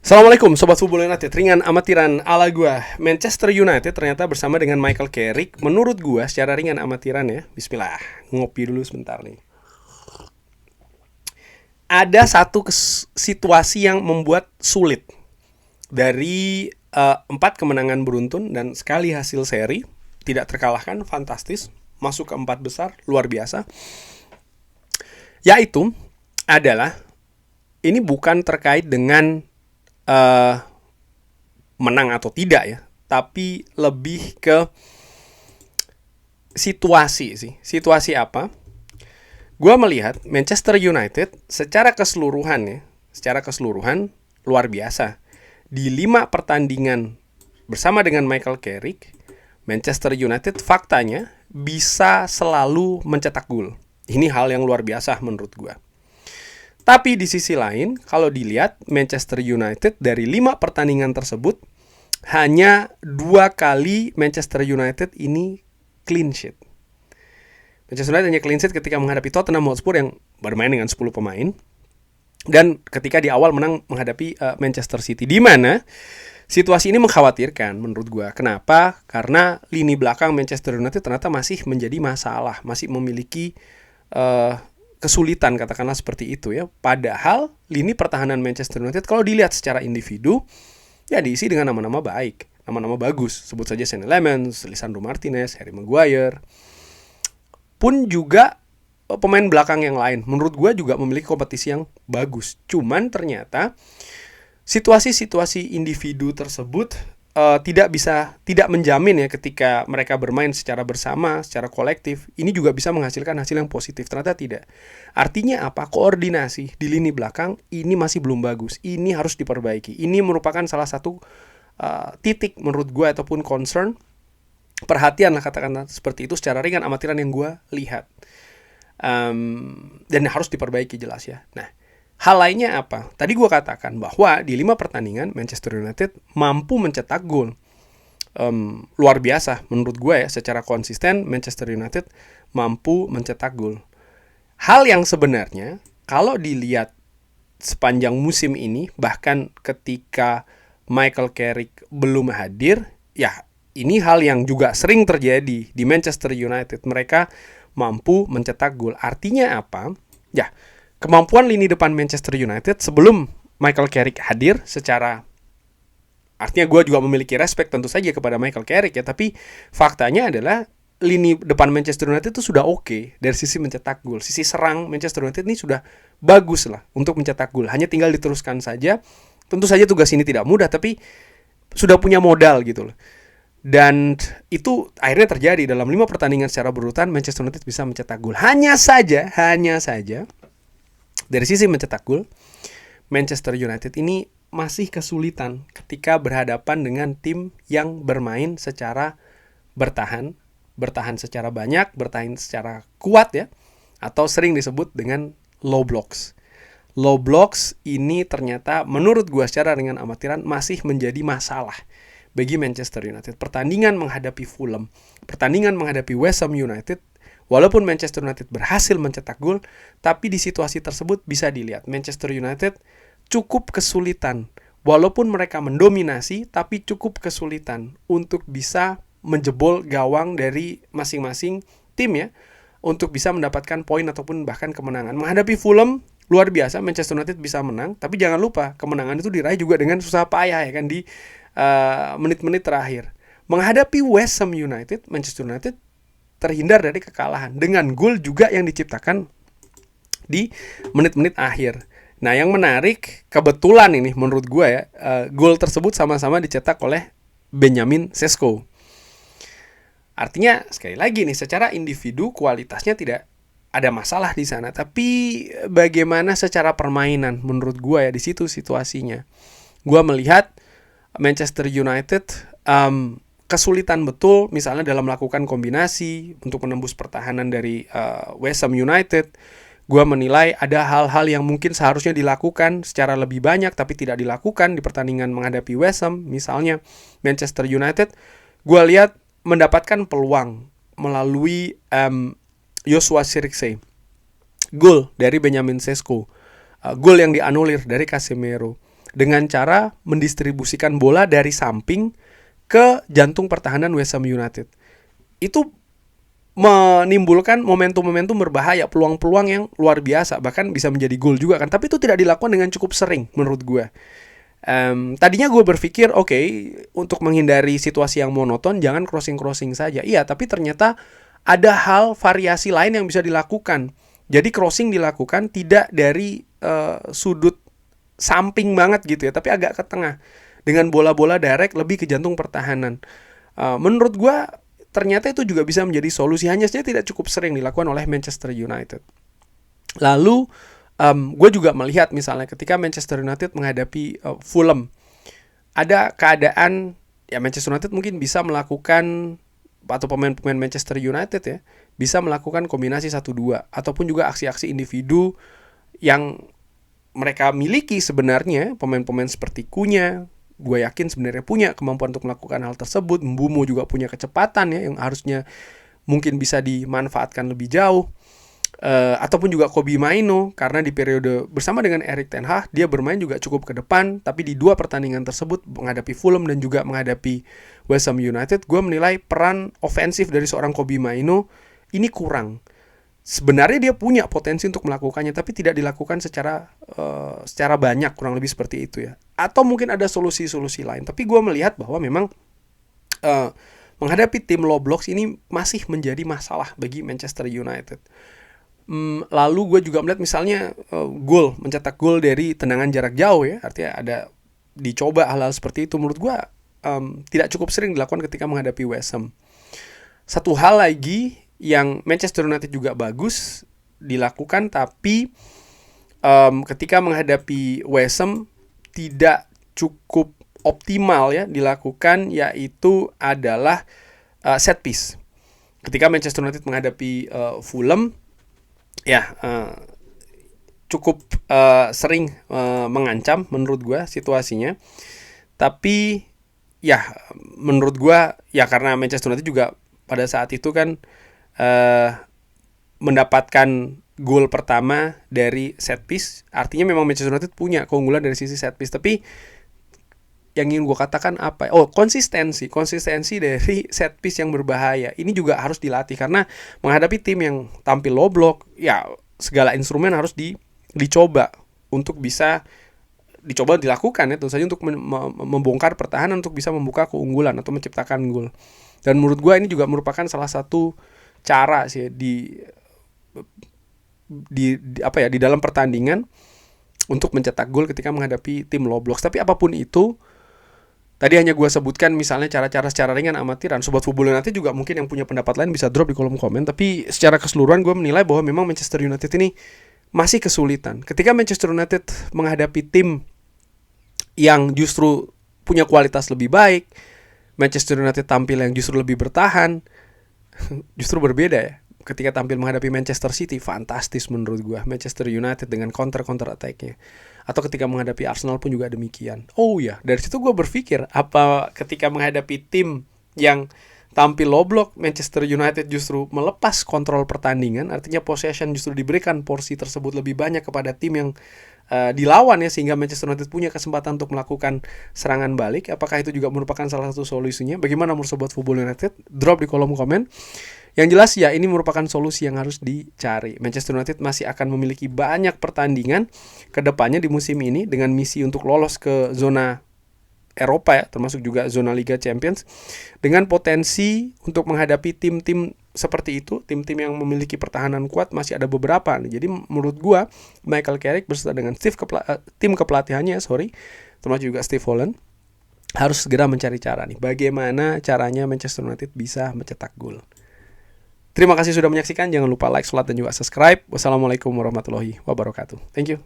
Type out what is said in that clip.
Assalamualaikum Sobat Football United, ringan amatiran ala gua. Manchester United ternyata bersama dengan Michael Carrick, menurut gua secara ringan amatiran ya. Bismillah, ngopi dulu sebentar nih. Ada satu situasi yang membuat sulit. Dari 4 kemenangan beruntun dan sekali hasil seri, tidak terkalahkan, fantastis. Masuk ke 4 besar, luar biasa. Yaitu adalah, ini bukan terkait dengan menang atau tidak ya, tapi lebih ke situasi sih. Situasi apa? Gua melihat Manchester United secara keseluruhan luar biasa. Di 5 pertandingan bersama dengan Michael Carrick, Manchester United faktanya bisa selalu mencetak gol. Ini hal yang luar biasa menurut gua. Tapi di sisi lain, kalau dilihat Manchester United dari 5 pertandingan tersebut, hanya 2 kali Manchester United ini clean sheet. Manchester United hanya clean sheet ketika menghadapi Tottenham Hotspur yang bermain dengan 10 pemain. Dan ketika di awal menang menghadapi Manchester City. Di mana situasi ini mengkhawatirkan menurut gue. Kenapa? Karena lini belakang Manchester United ternyata masih menjadi masalah. Masih memiliki kesulitan, katakanlah seperti itu ya. Padahal lini pertahanan Manchester United kalau dilihat secara individu ya diisi dengan nama-nama baik, nama-nama bagus. Sebut saja Sonny Lemens, Lisandro Martinez, Harry Maguire. Pun juga pemain belakang yang lain menurut gue juga memiliki kompetisi yang bagus. Cuman ternyata situasi-situasi individu tersebut tidak menjamin ya ketika mereka bermain secara bersama, secara kolektif, ini juga bisa menghasilkan hasil yang positif. Ternyata tidak. Artinya apa? Koordinasi di lini belakang ini masih belum bagus. Ini harus diperbaiki. Ini merupakan salah satu titik menurut gue ataupun concern, perhatian lah katakanlah seperti itu secara ringan amatiran yang gue lihat. Dan harus diperbaiki jelas ya. Nah, hal lainnya apa? Tadi gue katakan bahwa di 5 pertandingan Manchester United mampu mencetak gol. Luar biasa menurut gue ya, secara konsisten Manchester United mampu mencetak gol. Hal yang sebenarnya kalau dilihat sepanjang musim ini, bahkan ketika Michael Carrick belum hadir, ya ini hal yang juga sering terjadi di Manchester United. Mereka mampu mencetak gol. Artinya apa? Ya, kemampuan lini depan Manchester United sebelum Michael Carrick hadir secara, artinya gue juga memiliki respect tentu saja kepada Michael Carrick ya, tapi faktanya adalah lini depan Manchester United itu sudah oke dari sisi mencetak gol. Sisi serang Manchester United ini sudah bagus lah untuk mencetak gol. Hanya tinggal diteruskan saja. Tentu saja tugas ini tidak mudah, tapi sudah punya modal gitu loh. Dan itu akhirnya terjadi dalam 5 pertandingan secara berurutan Manchester United bisa mencetak gol. Hanya saja dari sisi mencetak gol, Manchester United ini masih kesulitan ketika berhadapan dengan tim yang bermain secara bertahan secara banyak, bertahan secara kuat ya, atau sering disebut dengan low blocks. Low blocks ini ternyata menurut gue secara ringan amatiran masih menjadi masalah bagi Manchester United. Pertandingan menghadapi Fulham, pertandingan menghadapi West Ham United, walaupun Manchester United berhasil mencetak gol, tapi di situasi tersebut bisa dilihat Manchester United cukup kesulitan. Walaupun mereka mendominasi, tapi cukup kesulitan untuk bisa menjebol gawang dari masing-masing tim ya, untuk bisa mendapatkan poin ataupun bahkan kemenangan. Menghadapi Fulham, luar biasa Manchester United bisa menang, tapi jangan lupa kemenangan itu diraih juga dengan susah payah ya kan, di menit-menit terakhir. Menghadapi West Ham United, Manchester United terhindar dari kekalahan dengan gol juga yang diciptakan di menit-menit akhir. Nah, yang menarik kebetulan ini menurut gue ya, gol tersebut sama-sama dicetak oleh Benjamin Sesko. Artinya sekali lagi nih, secara individu kualitasnya tidak ada masalah di sana, tapi bagaimana secara permainan menurut gue ya, di situ situasinya. Gue melihat Manchester United kesulitan betul misalnya dalam melakukan kombinasi untuk menembus pertahanan dari West Ham United. Gue menilai ada hal-hal yang mungkin seharusnya dilakukan secara lebih banyak tapi tidak dilakukan di pertandingan menghadapi West Ham. Misalnya Manchester United, gue lihat mendapatkan peluang melalui Joshua Zirkzee, gol dari Benjamin Sesko, gol yang dianulir dari Casemiro. dengan cara mendistribusikan bola dari samping ke jantung pertahanan West Ham United. Itu menimbulkan momentum-momentum berbahaya, peluang-peluang yang luar biasa, bahkan bisa menjadi gol juga kan. Tapi itu tidak dilakukan dengan cukup sering menurut gue. Tadinya gue berpikir oke, untuk menghindari situasi yang monoton jangan crossing saja. Iya, tapi ternyata ada hal variasi lain yang bisa dilakukan. Jadi crossing dilakukan tidak dari sudut samping banget gitu ya, tapi agak ke tengah dengan bola-bola direct lebih ke jantung pertahanan. Menurut gue ternyata itu juga bisa menjadi solusi, hanya saja tidak cukup sering dilakukan oleh Manchester United. Lalu gue juga melihat misalnya ketika Manchester United menghadapi Fulham, ada keadaan ya Manchester United mungkin bisa melakukan, atau pemain-pemain Manchester United ya bisa melakukan kombinasi 1-2 ataupun juga aksi-aksi individu yang mereka miliki sebenarnya. Pemain-pemain seperti Cunha, gue yakin sebenarnya punya kemampuan untuk melakukan hal tersebut. Mbeumo juga punya kecepatan ya yang harusnya mungkin bisa dimanfaatkan lebih jauh. Ataupun juga Kobbie Mainoo, karena di periode bersama dengan Erik ten Hag dia bermain juga cukup ke depan. Tapi di dua pertandingan tersebut menghadapi Fulham dan juga menghadapi West Ham United, gue menilai peran ofensif dari seorang Kobbie Mainoo ini kurang. Sebenarnya dia punya potensi untuk melakukannya, tapi tidak dilakukan secara banyak, kurang lebih seperti itu ya. Atau mungkin ada solusi-solusi lain. Tapi gue melihat bahwa memang menghadapi tim low blocks ini masih menjadi masalah bagi Manchester United. Lalu gue juga melihat misalnya mencetak gol dari tendangan jarak jauh ya, artinya ada dicoba hal-hal seperti itu. Menurut gue tidak cukup sering dilakukan ketika menghadapi West Ham. Satu hal lagi yang Manchester United juga bagus dilakukan, tapi ketika menghadapi West Ham tidak cukup optimal ya dilakukan, yaitu adalah set piece. Ketika Manchester United menghadapi Fulham ya cukup sering mengancam menurut gue situasinya. Tapi ya menurut gue ya karena Manchester United juga pada saat itu kan mendapatkan gol pertama dari set piece. Artinya memang Manchester United punya keunggulan dari sisi set piece. Tapi yang ingin gue katakan apa? Konsistensi dari set piece yang berbahaya ini juga harus dilatih, karena menghadapi tim yang tampil low block ya segala instrumen harus dicoba untuk bisa dilakukan ya, tentu saja untuk membongkar pertahanan untuk bisa membuka keunggulan atau menciptakan gol. Dan menurut gue ini juga merupakan salah satu cara sih di dalam pertandingan untuk mencetak gol ketika menghadapi tim low blocks. Tapi apapun itu, tadi hanya gue sebutkan misalnya cara-cara secara ringan amatiran. Sobat Football nanti juga mungkin yang punya pendapat lain bisa drop di kolom komen. Tapi secara keseluruhan gue menilai bahwa memang Manchester United ini masih kesulitan. Ketika Manchester United menghadapi tim yang justru punya kualitas lebih baik, Manchester United tampil yang justru lebih bertahan, justru berbeda ya. Ketika tampil menghadapi Manchester City, fantastis menurut gue Manchester United dengan counter attack-nya. Atau ketika menghadapi Arsenal pun juga demikian. Oh ya, dari situ gue berpikir, apa ketika menghadapi tim yang tampil low block, Manchester United justru melepas kontrol pertandingan, artinya possession justru diberikan porsi tersebut lebih banyak kepada tim yang dilawan ya, sehingga Manchester United punya kesempatan untuk melakukan serangan balik. Apakah itu juga merupakan salah satu solusinya? Bagaimana menurut Sobat Football United? Drop di kolom komen. Yang jelas ya ini merupakan solusi yang harus dicari. Manchester United masih akan memiliki banyak pertandingan ke depannya di musim ini dengan misi untuk lolos ke zona Eropa ya, termasuk juga zona Liga Champions, dengan potensi untuk menghadapi tim-tim seperti itu, tim-tim yang memiliki pertahanan kuat masih ada beberapa. Jadi menurut gua Michael Carrick beserta dengan tim kepelatihannya termasuk juga Steve Holland harus segera mencari cara nih bagaimana caranya Manchester United bisa mencetak gol. Terima kasih sudah menyaksikan. Jangan lupa like, share, dan juga subscribe. Wassalamualaikum warahmatullahi wabarakatuh. Thank you.